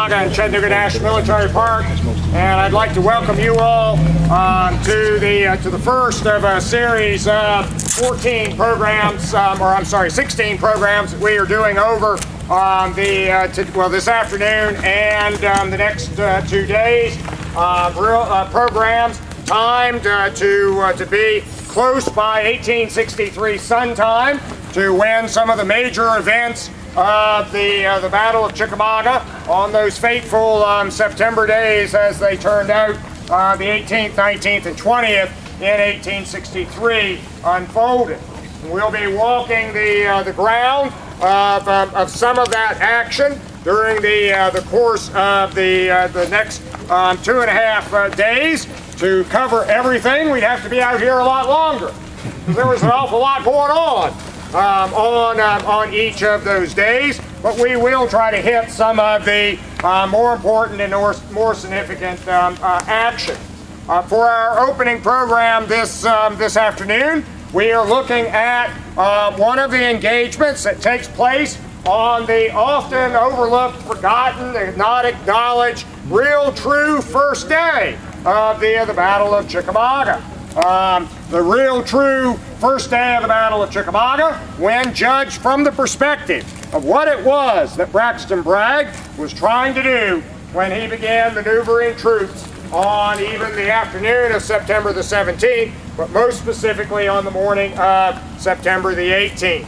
And Chattanooga National Military Park, and I'd like to welcome you all to the first of a series of 14 programs, or I'm sorry, 16 programs that we are doing over this afternoon and the next 2 days. Programs timed to be close by 1863 Sun time to when some of the major events of the Battle of Chickamauga on those fateful September days as they turned out the 18th, 19th, and 20th in 1863 unfolded. We'll be walking the ground of some of that action during the course of the next 2.5 days. To cover everything, we'd have to be out here a lot longer, because there was an awful lot going on each of those days, but we will try to hit some of the more important and more significant action. For our opening program this afternoon, we are looking at one of the engagements that takes place on the often overlooked, forgotten, not acknowledged, real true first day of the Battle of Chickamauga. The real true first day of the Battle of Chickamauga, when judged from the perspective of what it was that Braxton Bragg was trying to do when he began maneuvering troops on even the afternoon of September the 17th, but most specifically on the morning of September the 18th.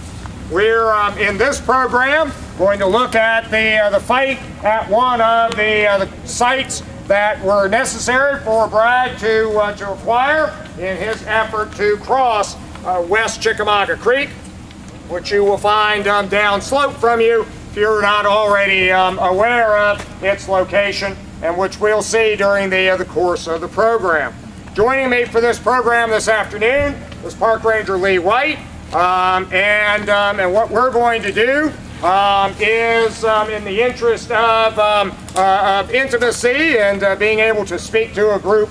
We're in this program going to look at the fight at one of the sites that were necessary for Bragg to acquire in his effort to cross West Chickamauga Creek, which you will find downslope from you if you're not already aware of its location, and which we'll see during the course of the program. Joining me for this program this afternoon is Park Ranger Lee White, and what we're going to do is, in the interest of intimacy and being able to speak to a group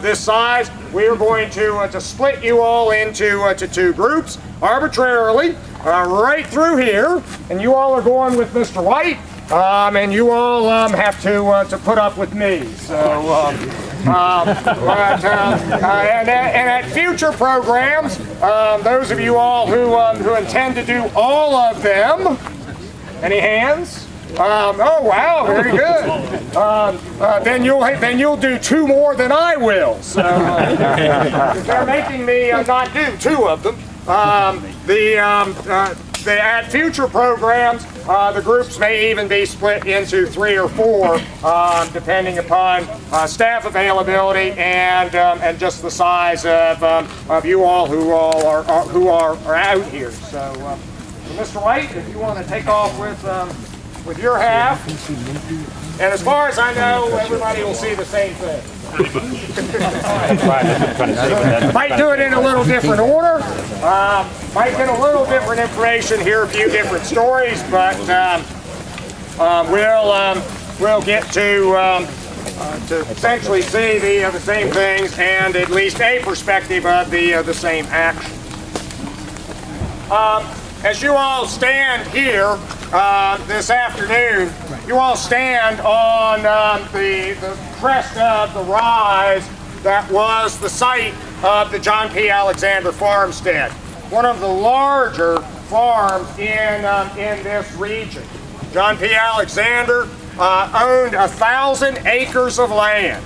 this size, we are going to split you all into two groups arbitrarily right through here, and you all are going with Mr. White, and you all have to put up with me. So, and at future programs, those of you all who intend to do all of them. Any hands? Oh wow, very good. Then you'll do two more than I will. So they're making me not do two of them. At future programs, the groups may even be split into 3 or 4, depending upon staff availability and just the size of you all who are out here. So, Mr. White, if you want to take off with your half, and as far as I know, everybody will see the same thing. Might do it in a little different order. Might get a little different information, hear a few different stories, but we'll get to essentially see the same things and at least a perspective of the same action. As you all stand here this afternoon, you all stand on the crest of the rise that was the site of the John P. Alexander farmstead, one of the larger farms in this region. John P. Alexander owned 1,000 acres of land,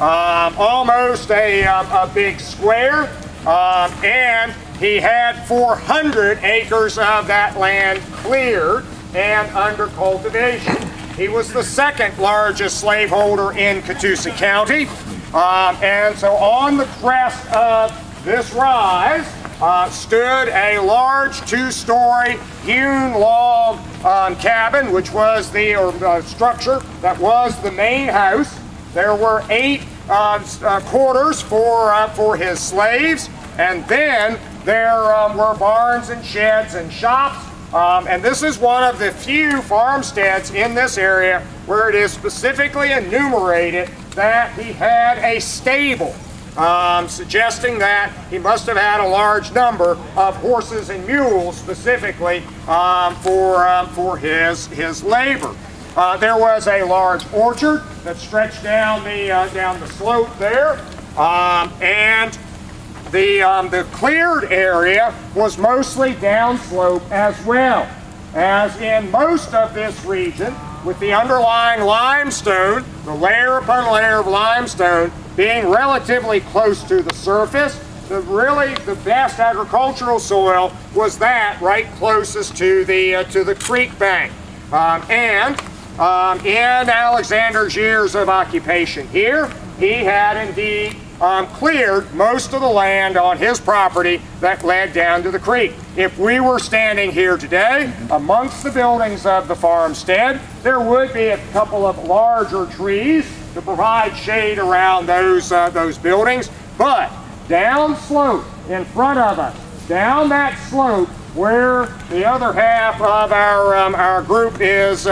almost a big square, and he had 400 acres of that land cleared and under cultivation. He was the second largest slaveholder in Catoosa County, and so on the crest of this rise stood a large 2-story hewn log cabin, which was the structure that was the main house. There were 8 quarters for his slaves, and then there were barns and sheds and shops, and this is one of the few farmsteads in this area where it is specifically enumerated that he had a stable, suggesting that he must have had a large number of horses and mules specifically for his labor. there was a large orchard that stretched down the slope there, and the cleared area was mostly downslope as well. As in most of this region, with the underlying limestone, the layer upon layer of limestone being relatively close to the surface, the best agricultural soil was that right closest to the creek bank. In Alexander's years of occupation here, he had indeed cleared most of the land on his property that led down to the creek. If we were standing here today, amongst the buildings of the farmstead, there would be a couple of larger trees to provide shade around those buildings, but down slope in front of us, down that slope where the other half of our group is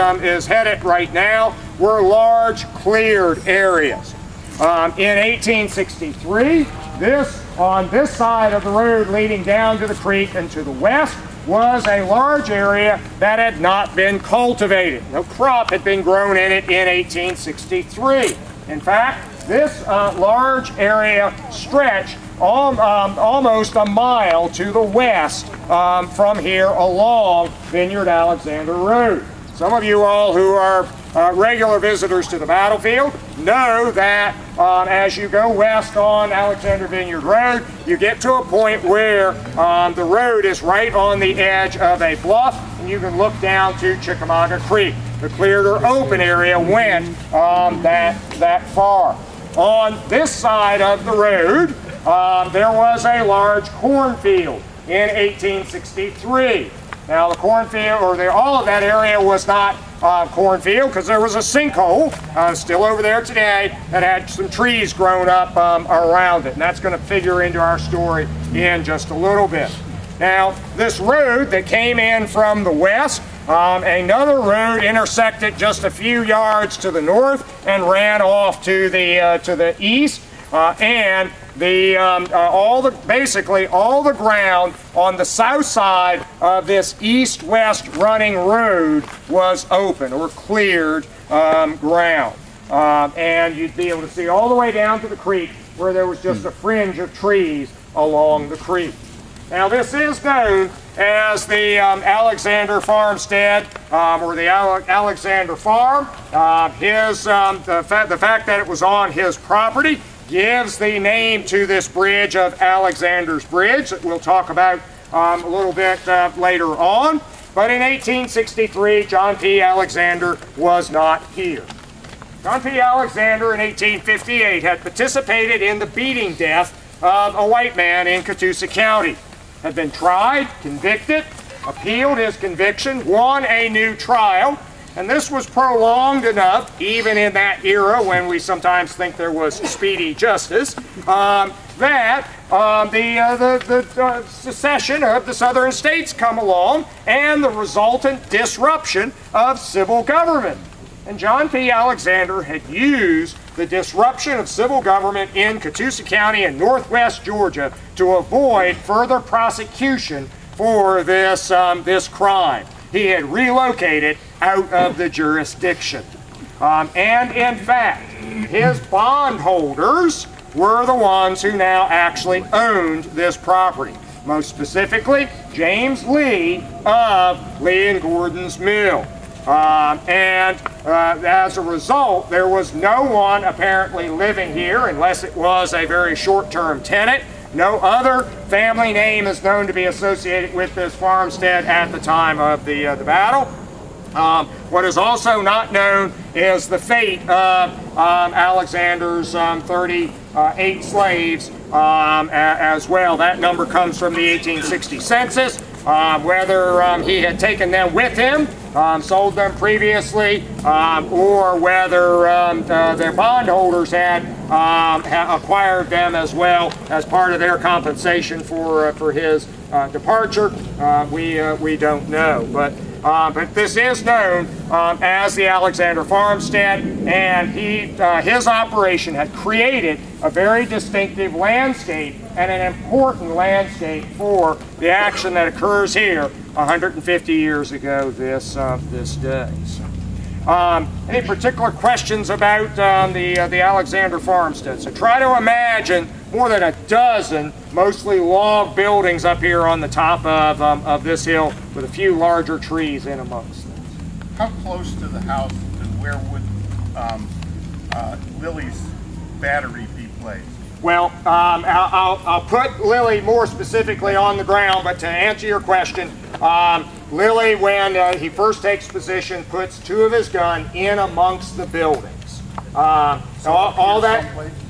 headed right now, were large cleared areas. In 1863, on this side of the road leading down to the creek and to the west was a large area that had not been cultivated. No crop had been grown in it in 1863. In fact, this large area stretched almost a mile to the west from here along Viniard-Alexander Road. Some of you all who are regular visitors to the battlefield know that as you go west on Alexander Vineyard Road, you get to a point where the road is right on the edge of a bluff, and you can look down to Chickamauga Creek. The cleared or open area went that far. On this side of the road, there was a large cornfield in 1863. Now the cornfield, all of that area was not cornfield because there was a sinkhole still over there today that had some trees grown up around it, and that's going to figure into our story in just a little bit. Now this road that came in from the west, another road intersected just a few yards to the north and ran off to the east, and basically all the ground on the south side of this east-west running road was open or cleared ground. And you'd be able to see all the way down to the creek where there was just a fringe of trees along the creek. Now this is known as the Alexander Farmstead or the Alexander Farm. The fact that it was on his property gives the name to this bridge of Alexander's Bridge that we'll talk about a little bit later on. But in 1863, John P. Alexander was not here. John P. Alexander in 1858 had participated in the beating death of a white man in Catoosa County. Had been tried, convicted, appealed his conviction, won a new trial, and this was prolonged enough, even in that era when we sometimes think there was speedy justice, that the secession of the southern states come along and the resultant disruption of civil government. And John P. Alexander had used the disruption of civil government in Catoosa County and northwest Georgia to avoid further prosecution for this crime. He had relocated out of the jurisdiction. And in fact, his bondholders were the ones who now actually owned this property. Most specifically, James Lee of Lee and Gordon's Mill. As a result, there was no one apparently living here unless it was a very short-term tenant. No other family name is known to be associated with this farmstead at the time of the battle. What is also not known is the fate of Alexander's 38 slaves as well. That number comes from the 1860 census. Whether he had taken them with him, sold them previously, or whether their bondholders had acquired them as well as part of their compensation for his departure, we don't know. But this is known as the Alexander Farmstead, and his operation had created a very distinctive landscape and an important landscape for the action that occurs here 150 years ago this day. Any particular questions about the Alexander farmstead? So try to imagine more than a dozen, mostly log buildings up here on the top of this hill with a few larger trees in amongst them. How close to the house and where would Lily's battery be placed? Well, I'll put Lily more specifically on the ground, but to answer your question, Lily, when he first takes position, puts two of his gun in amongst the buildings. So all that,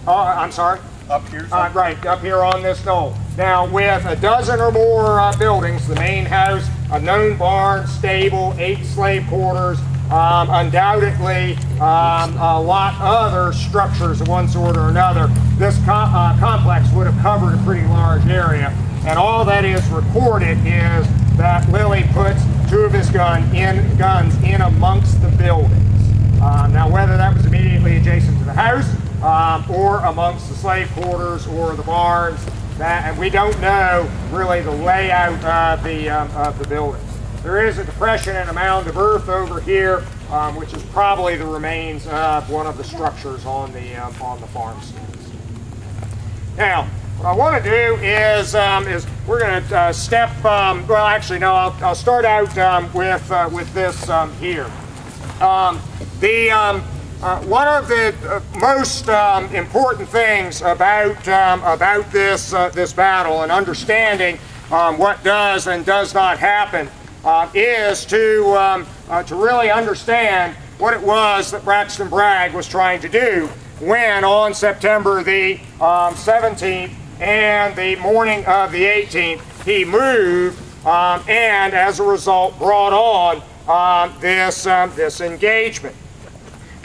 I'm sorry? Up here? Right, up here on this knoll. Now, with a dozen or more buildings, the main house, a known barn, stable, 8 slave quarters, undoubtedly a lot of other structures of one sort or another, this complex would have covered a pretty large area. And all that is recorded is that Lily puts two of his guns in amongst the buildings. Now, whether that was immediately adjacent to the house or amongst the slave quarters or the barns, and we don't know really the layout of the buildings. There is a depression and a mound of earth over here, which is probably the remains of one of the structures on the farmsteads. Now, what I want to do is we're going to step. Well, actually, no. I'll start out with this here. One of the most important things about this battle and understanding what does and does not happen is to really understand what it was that Braxton Bragg was trying to do when on September the 17th and the morning of the 18th he moved and as a result brought on this engagement.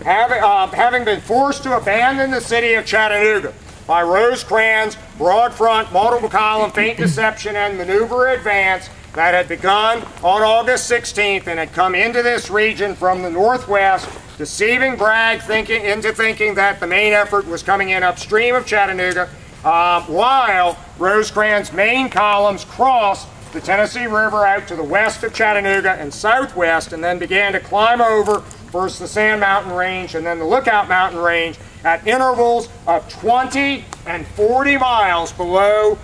Having been forced to abandon the city of Chattanooga by Rosecrans' broad front, multiple column, feint deception, and maneuver advance that had begun on August 16th and had come into this region from the northwest, deceiving Bragg into thinking that the main effort was coming in upstream of Chattanooga, while Rosecrans' main columns crossed the Tennessee River out to the west of Chattanooga and southwest, and then began to climb over first the Sand Mountain Range and then the Lookout Mountain Range at intervals of 20 and 40 miles below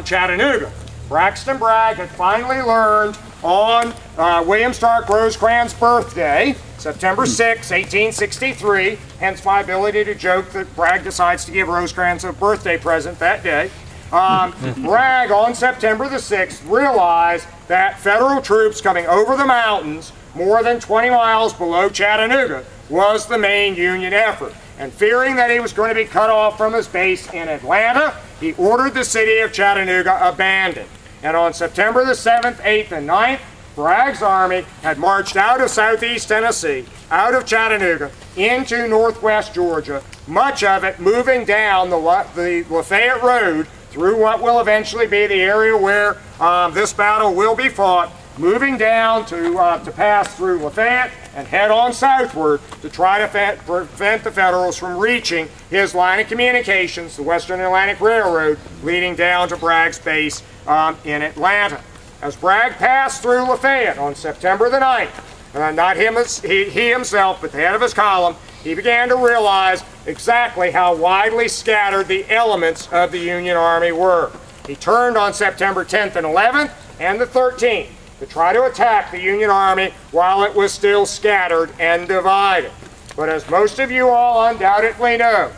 Chattanooga. Braxton Bragg had finally learned on William Stark Rosecrans' birthday, September 6, 1863, hence my ability to joke that Bragg decides to give Rosecrans a birthday present that day. Bragg on September the 6th realized that federal troops coming over the mountains more than 20 miles below Chattanooga was the main Union effort. And fearing that he was going to be cut off from his base in Atlanta, he ordered the city of Chattanooga abandoned. And on September the 7th, 8th, and 9th, Bragg's army had marched out of southeast Tennessee, out of Chattanooga, into northwest Georgia, much of it moving down the Lafayette Road through what will eventually be the area where this battle will be fought, moving down to pass through Lafayette and head on southward to try to prevent the Federals from reaching his line of communications, the Western Atlantic Railroad, leading down to Bragg's base in Atlanta. As Bragg passed through Lafayette on September the 9th, not he himself, but the head of his column, he began to realize exactly how widely scattered the elements of the Union Army were. He turned on September 10th and 11th and the 13th to try to attack the Union Army while it was still scattered and divided. But as most of you all undoubtedly know,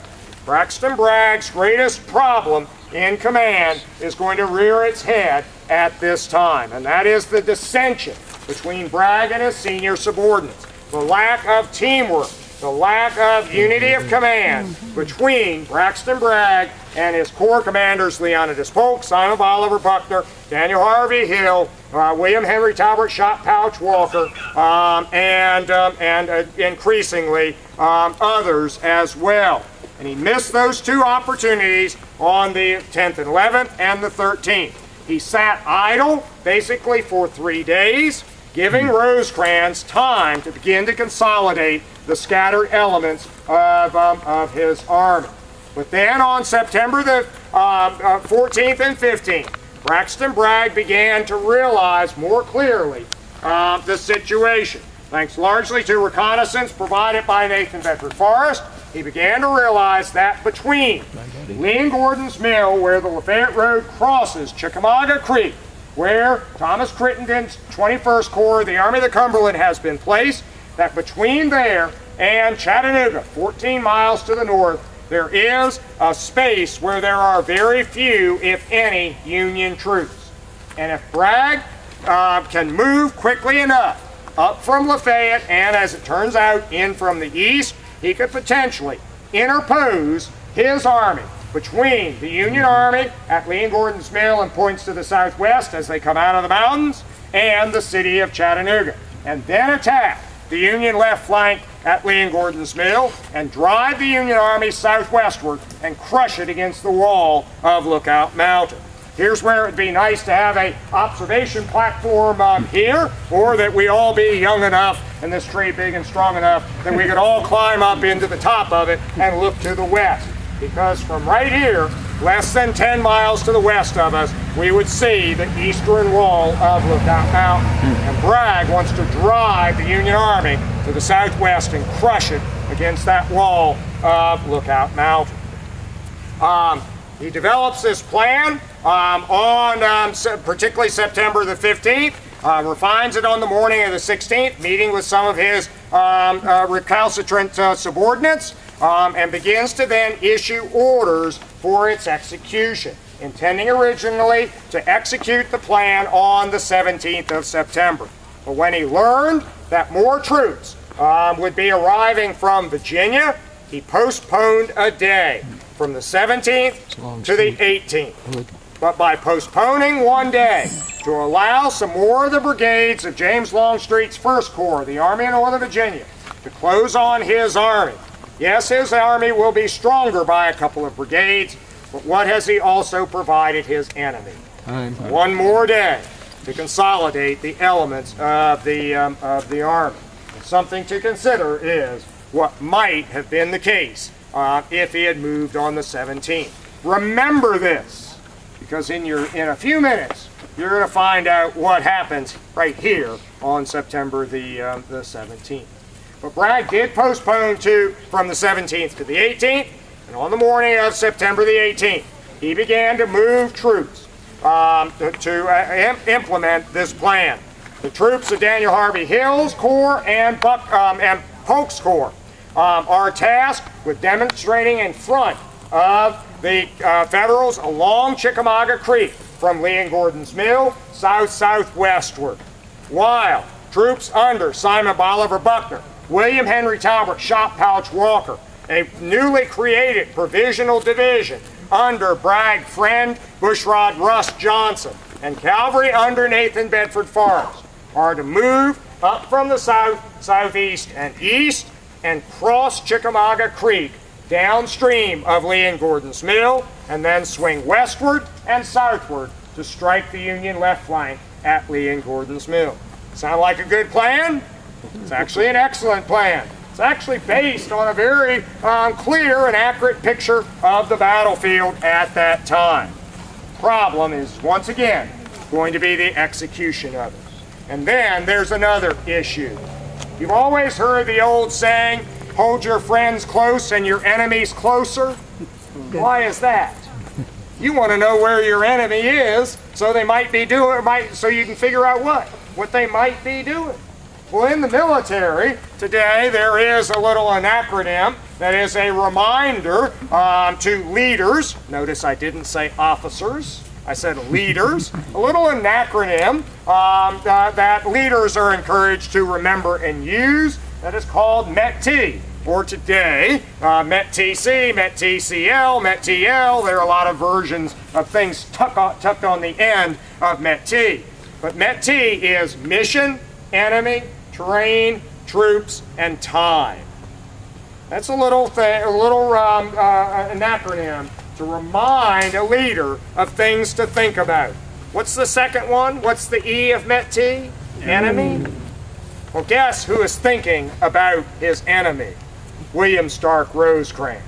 Braxton Bragg's greatest problem in command is going to rear its head at this time, and that is the dissension between Bragg and his senior subordinates, the lack of teamwork, the lack of unity of command between Braxton Bragg and his corps commanders Leonidas Polk, Simon Bolivar Buckner, Daniel Harvey Hill, William Henry Talbot Shot Pouch Walker, and increasingly others as well. And he missed those two opportunities on the 10th and 11th and the 13th. He sat idle basically for 3 days, giving Rosecrans time to begin to consolidate the scattered elements of his army. But then on September the 14th and 15th, Braxton Bragg began to realize more clearly the situation. Thanks largely to reconnaissance provided by Nathan Bedford Forrest, he began to realize that between Lee and Gordon's Mill, where the Lafayette Road crosses Chickamauga Creek, where Thomas Crittenden's 21st Corps, the Army of the Cumberland, has been placed, that between there and Chattanooga, 14 miles to the north, there is a space where there are very few, if any, Union troops. And if Bragg can move quickly enough up from Lafayette, and as it turns out, in from the east, he could potentially interpose his army between the Union Army at Lee and Gordon's Mill and points to the southwest as they come out of the mountains, and the city of Chattanooga, and then attack the Union left flank at Lee and Gordon's Mill and drive the Union Army southwestward and crush it against the wall of Lookout Mountain. Here's where it'd be nice to have a observation platform here, or that we all be young enough and this tree big and strong enough that we could all climb up into the top of it and look to the west. Because from right here, less than 10 miles to the west of us, we would see the eastern wall of Lookout Mountain. And Bragg wants to drive the Union Army to the southwest and crush it against that wall of Lookout Mountain. He develops this plan on particularly September the 15th, refines it on the morning of the 16th, meeting with some of his recalcitrant subordinates, and begins to then issue orders for its execution, intending originally to execute the plan on the 17th of September. But when he learned that more troops would be arriving from Virginia, he postponed a day from the 17th to the 18th. But by postponing one day to allow some more of the brigades of James Longstreet's 1st Corps, the Army of Northern Virginia, to close on his army. Yes, his army will be stronger by a couple of brigades, but what has he also provided his enemy? One more day to consolidate the elements of the army. And something to consider is what might have been the case if he had moved on the 17th. Remember this, because in a few minutes you're going to find out what happens right here on September the 17th. But Bragg did postpone from the 17th to the 18th, and on the morning of September the 18th, he began to move troops to implement this plan. The troops of Daniel Harvey Hill's Corps and Polk's Corps are tasked with demonstrating in front of the Federals along Chickamauga Creek from Lee and Gordon's Mill south-southwestward, while troops under Simon Bolivar Buckner, William Henry Talbot Shot Pouch Walker, a newly created provisional division under Bragg Friend Bushrod Russ Johnson, and cavalry under Nathan Bedford Forrest, are to move up from the south, southeast, and east and cross Chickamauga Creek downstream of Lee and Gordon's Mill, and then swing westward and southward to strike the Union left flank at Lee and Gordon's Mill. Sound like a good plan? It's actually an excellent plan. It's actually based on a very clear and accurate picture of the battlefield at that time. Problem is, once again, going to be the execution of it. And then there's another issue. You've always heard the old saying, hold your friends close and your enemies closer. Why is that? You want to know where your enemy is, so they might be doing, so you can figure out what they might be doing. Well, in the military today, there is a little acronym that is a reminder to leaders. Notice I didn't say officers. I said leaders. A little acronym that leaders are encouraged to remember and use that is called MET-T. For today, MET-TC, MET-TCL, MET-TL. There are a lot of versions of things tucked on the end of MET-T. But MET-T is mission, enemy, terrain, troops, and time. That's a little an acronym to remind a leader of things to think about. What's the second one? What's the E of MET-T? Enemy? Well, guess who is thinking about his enemy? William Stark Rosecrans.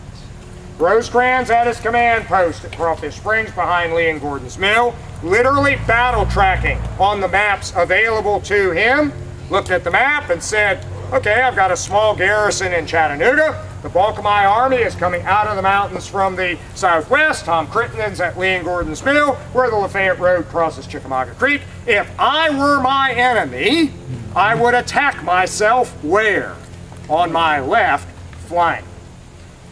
Rosecrans at his command post at Crawfish Springs behind Lee and Gordon's Mill, literally battle tracking on the maps available to him looked at the map and said, okay, I've got a small garrison in Chattanooga. The bulk of my army is coming out of the mountains from the southwest. Tom Crittenden's at Lee and Gordon's Mill, where the Lafayette Road crosses Chickamauga Creek. If I were my enemy, I would attack myself where? On my left flank.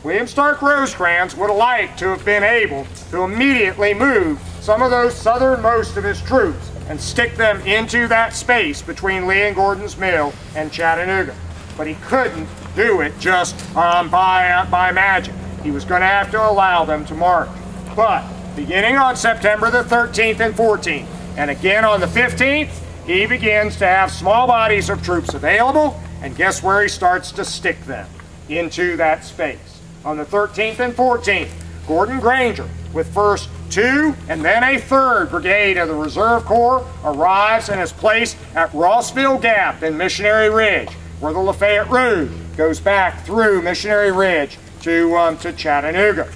William Stark Rosecrans would have liked to have been able to immediately move some of those southernmost of his troops and stick them into that space between Lee and Gordon's Mill and Chattanooga. But he couldn't do it just by magic. He was going to have to allow them to march. But beginning on September the 13th and 14th, and again on the 15th, he begins to have small bodies of troops available, and guess where he starts to stick them? Into that space. On the 13th and 14th, Gordon Granger, with first 2 and then a 3rd Brigade of the Reserve Corps, arrives and is placed at Rossville Gap in Missionary Ridge, where the Lafayette Road goes back through Missionary Ridge to Chattanooga.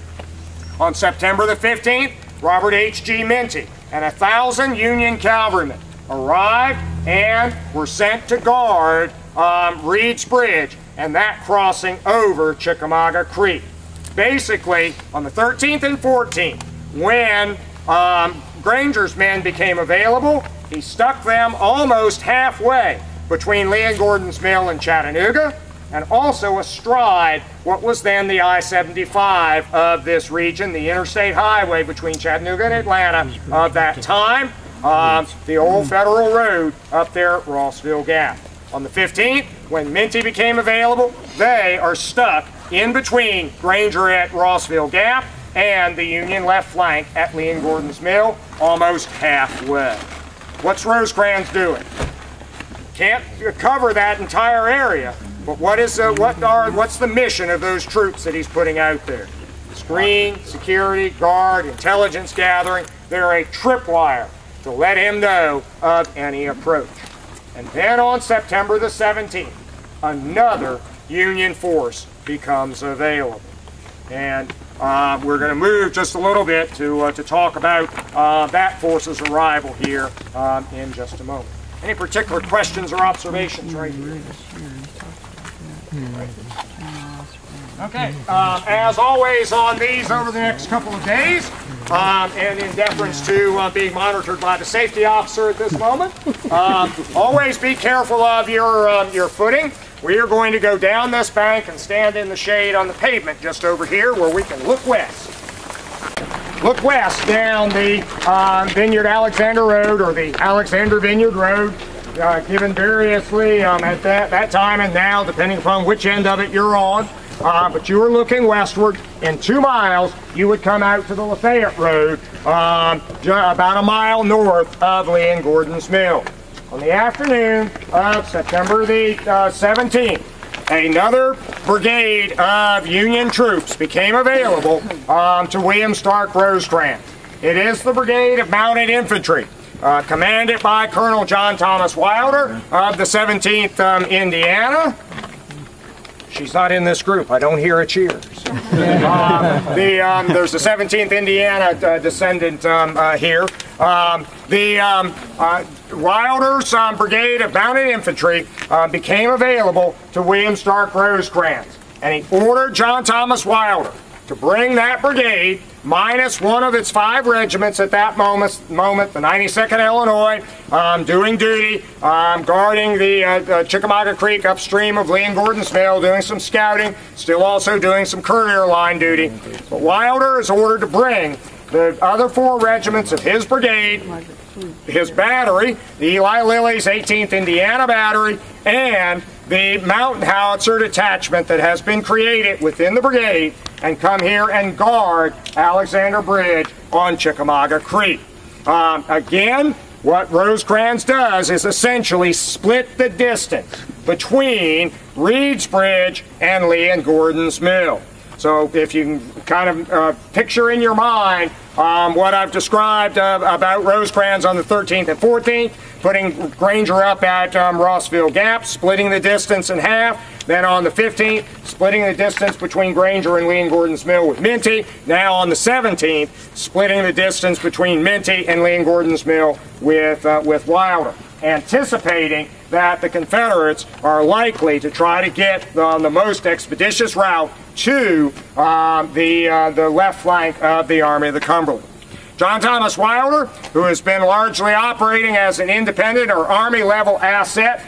On September the 15th, Robert H.G. Minty and 1,000 Union cavalrymen arrived and were sent to guard Reed's Bridge and that crossing over Chickamauga Creek. Basically, on the 13th and 14th, when Granger's men became available, he stuck them almost halfway between Lee and Gordon's Mill and Chattanooga, and also astride what was then the I-75 of this region, the interstate highway between Chattanooga and Atlanta of that time, the old Federal Road up there at Rossville Gap. On the 15th, when Minty became available, they are stuck in between Granger at Rossville Gap and the Union left flank at Lee and Gordon's Mill, almost halfway. What's Rosecrans doing? Can't cover that entire area, but what's the mission of those troops that he's putting out there? Screen, security, guard, intelligence gathering. They're a tripwire to let him know of any approach. And then on September the 17th, another Union force becomes available. And we're going to move just a little bit to talk about that force's arrival here in just a moment. Any particular questions or observations right here? Okay, as always on these over the next couple of days, and in deference to being monitored by the safety officer at this moment, always be careful of your footing. We are going to go down this bank and stand in the shade on the pavement just over here where we can look west. Look west down the Viniard-Alexander Road, or the Alexander Vineyard Road, given variously at that time and now, depending upon which end of it you're on. But you are looking westward. In 2 miles, you would come out to the Lafayette Road, about a mile north of Lee and Gordon's Mill. On the afternoon of September the 17th, another brigade of Union troops became available to William Stark Rosecrans. It is the Brigade of Mounted Infantry, commanded by Colonel John Thomas Wilder of the 17th Indiana. She's not in this group. I don't hear a cheer. So. There's the 17th Indiana descendant here. Wilder's Brigade of Mounted Infantry became available to William Stark Rosecrans, and he ordered John Thomas Wilder to bring that brigade, minus one of its 5 regiments at that moment, the 92nd Illinois, doing duty, guarding the Chickamauga Creek upstream of Lee and Gordon's Mill, doing some scouting, still also doing some courier line duty. But Wilder is ordered to bring the other 4 regiments of his brigade, his battery, the Eli Lilly's 18th Indiana Battery, and the mountain howitzer detachment that has been created within the brigade, and come here and guard Alexander Bridge on Chickamauga Creek. Again, what Rosecrans does is essentially split the distance between Reed's Bridge and Lee and Gordon's Mill. So if you can kind of picture in your mind what I've described about Rosecrans on the 13th and 14th, putting Granger up at Rossville Gap, splitting the distance in half. Then on the 15th, splitting the distance between Granger and Lee and Gordon's Mill with Minty. Now on the 17th, splitting the distance between Minty and Lee and Gordon's Mill with Wilder. anticipating that the Confederates are likely to try to get on the most expeditious route to the left flank of the Army of the Cumberland. John Thomas Wilder, who has been largely operating as an independent or Army-level asset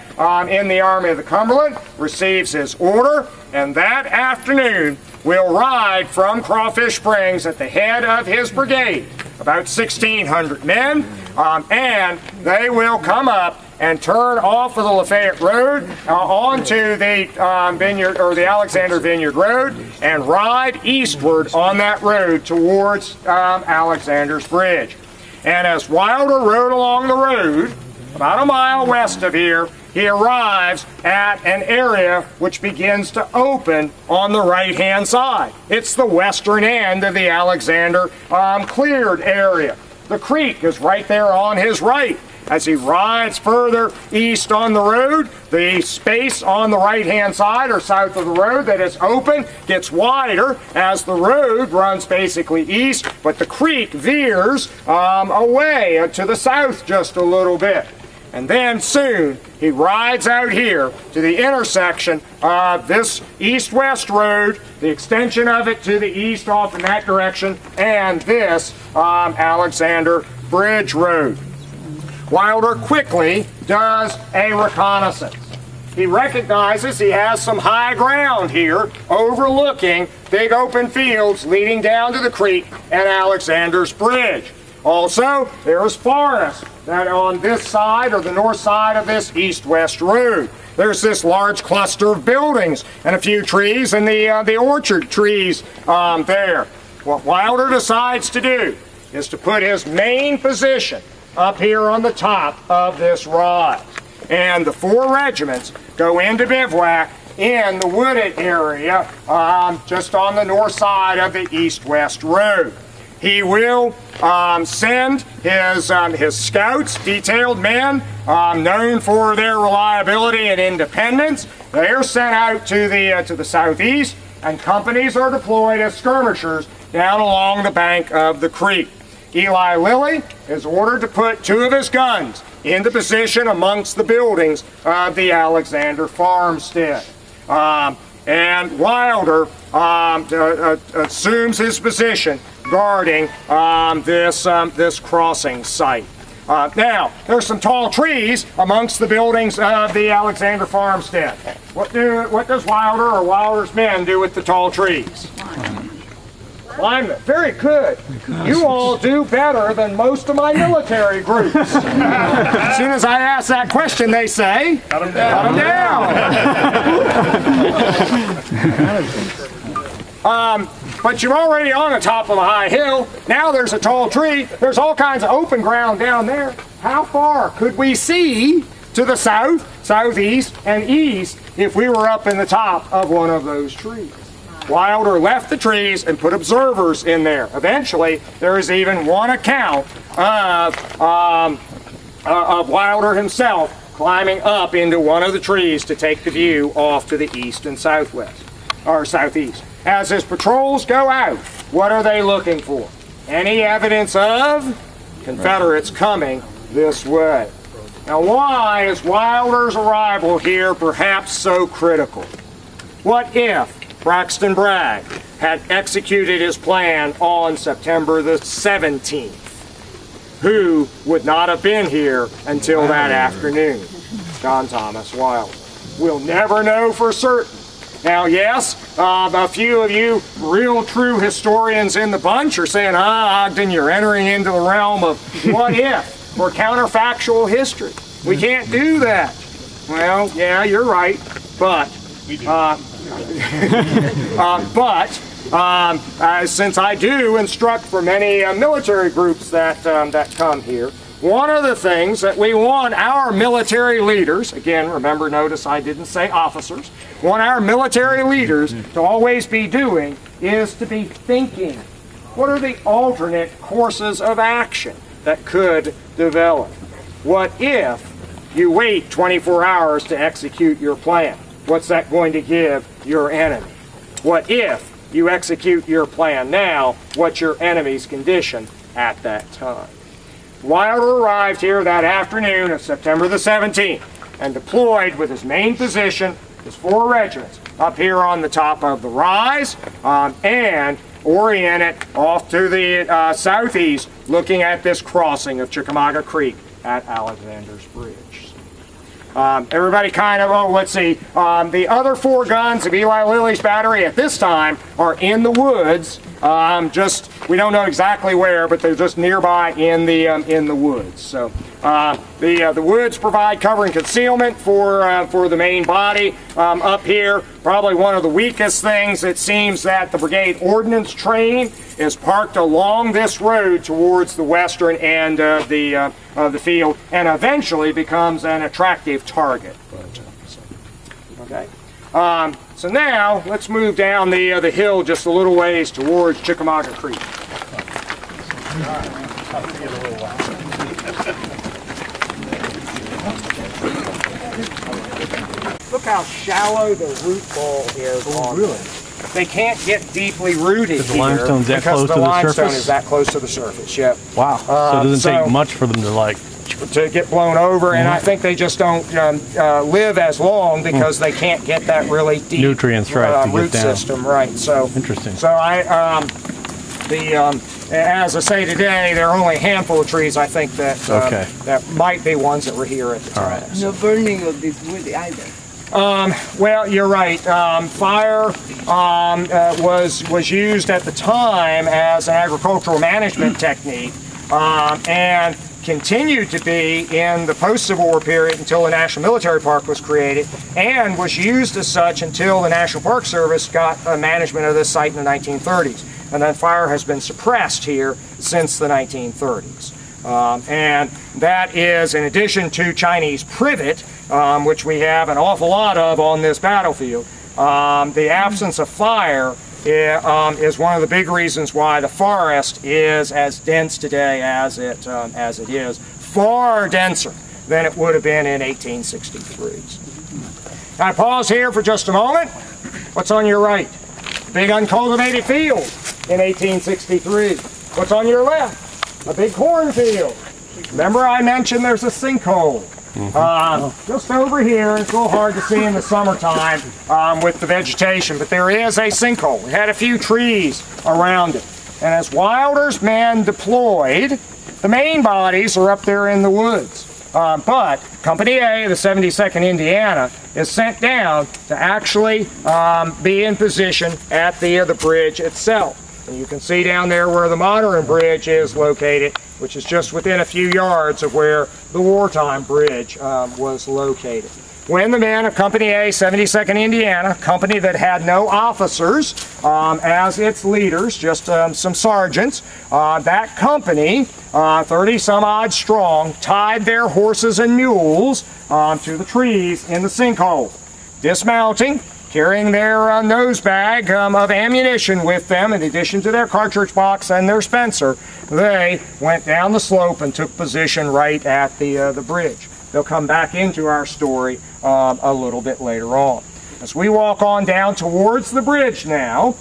in the Army of the Cumberland, receives his order, and that afternoon will ride from Crawfish Springs at the head of his brigade, about 1,600 men, and they will come up and turn off of the Lafayette Road onto the Vineyard or the Alexander Vineyard Road and ride eastward on that road towards Alexander's Bridge. And as Wilder rode along the road, about a mile west of here, he arrives at an area which begins to open on the right-hand side. It's the western end of the Alexander cleared area. The creek is right there on his right. As he rides further east on the road, the space on the right-hand side or south of the road that is open gets wider as the road runs basically east, but the creek veers away to the south just a little bit. And then soon he rides out here to the intersection of this east-west road, the extension of it to the east off in that direction, and this Alexander Bridge Road. Wilder quickly does a reconnaissance. He recognizes he has some high ground here overlooking big open fields leading down to the creek and Alexander's Bridge. Also, there is forest that on this side or the north side of this east-west road. There's this large cluster of buildings and a few trees and the orchard trees there. What Wilder decides to do is to put his main position up here on the top of this rise. And the 4 regiments go into bivouac in the wooded area just on the north side of the east-west road. He will send his scouts, detailed men, known for their reliability and independence. They are sent out to the southeast, and companies are deployed as skirmishers down along the bank of the creek. Eli Lilly is ordered to put 2 of his guns into position amongst the buildings of the Alexander farmstead. And Wilder assumes his position guarding this crossing site. Now, there's some tall trees amongst the buildings of the Alexander farmstead. What does Wilder or Wilder's men do with the tall trees? Climb them. Very good. You all do better than most of my military groups. As soon as I ask that question, they say, cut them down. But you're already on the top of a high hill. Now there's a tall tree. There's all kinds of open ground down there. How far could we see to the south, southeast, and east if we were up in the top of one of those trees? Wilder left the trees and put observers in there. Eventually, there is even one account of Wilder himself climbing up into one of the trees to take the view off to the east and southwest, or southeast. As his patrols go out, what are they looking for? Any evidence of Confederates coming this way. Now, why is Wilder's arrival here perhaps so critical? What if Braxton Bragg had executed his plan on September the 17th? Who would not have been here until that afternoon? John Thomas Wilder. We'll never know for certain. Now, yes, a few of you real true historians in the bunch are saying, Ogden, you're entering into the realm of what if or counterfactual history. We can't do that. Well, yeah, you're right, but since I do instruct for many military groups that come here, one of the things that we want our military leaders, again, remember, notice I didn't say officers, want our military leaders to always be doing is to be thinking, what are the alternate courses of action that could develop? What if you wait 24 hours to execute your plan? What's that going to give your enemy? What if you execute your plan now? What's your enemy's condition at that time? Wilder arrived here that afternoon of September the 17th and deployed with his main position, his 4 regiments, up here on the top of the rise and oriented off to the southeast, looking at this crossing of Chickamauga Creek at Alexander's Bridge. Everybody kind of, oh, let's see, the other 4 guns of Eli Lilly's battery at this time are in the woods. We don't know exactly where, but they're just nearby in the woods. So the woods provide cover and concealment for the main body up here. Probably one of the weakest things. It seems that the brigade ordnance train is parked along this road towards the western end of the field, and eventually becomes an attractive target. Okay. So now let's move down the hill just a little ways towards Chickamauga Creek. Look how shallow the root ball is on this. They can't get deeply rooted the limestone's that close to the surface? Because the limestone is that close to the surface, yep. Wow, so it doesn't take much for them to get blown over, and I think they just don't live as long because they can't get that really deep nutrients root system, right? So interesting. So as I say today, there are only a handful of trees I think that that might be ones that were here at the time. All right. No burning of this wood either. Well, you're right. Fire was used at the time as an agricultural management technique, and continued to be in the post-Civil War period until the National Military Park was created, and was used as such until the National Park Service got management of this site in the 1930s. And then fire has been suppressed here since the 1930s. And that is, in addition to Chinese privet, which we have an awful lot of on this battlefield, the absence of fire is one of the big reasons why the forest is as dense today as it is, far denser than it would have been in 1863. Now I pause here for just a moment. What's on your right? Big uncultivated field in 1863. What's on your left? A big cornfield. Remember I mentioned there's a sinkhole. Just over here. It's a little hard to see in the summertime with the vegetation, but there is a sinkhole. We had a few trees around it. And as Wilder's men deployed, the main bodies are up there in the woods. But Company A, the 72nd Indiana, is sent down to actually be in position at the bridge itself. And you can see down there where the modern bridge is located, which is just within a few yards of where the wartime bridge was located. When the men of Company A, 72nd Indiana, a company that had no officers as its leaders, just some sergeants, that company, 30 some odd strong, tied their horses and mules to the trees in the sinkhole. Dismounting, carrying their nose bag of ammunition with them, in addition to their cartridge box and their Spencer, they went down the slope and took position right at the bridge. They'll come back into our story a little bit later on. As we walk on down towards the bridge now,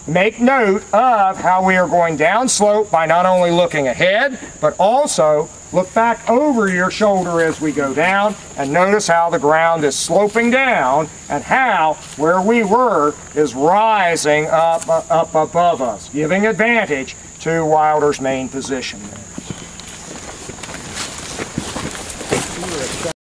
make note of how we are going down slope by not only looking ahead, but also look back over your shoulder as we go down, and notice how the ground is sloping down and how where we were is rising up above us, giving advantage to Wilder's main position there.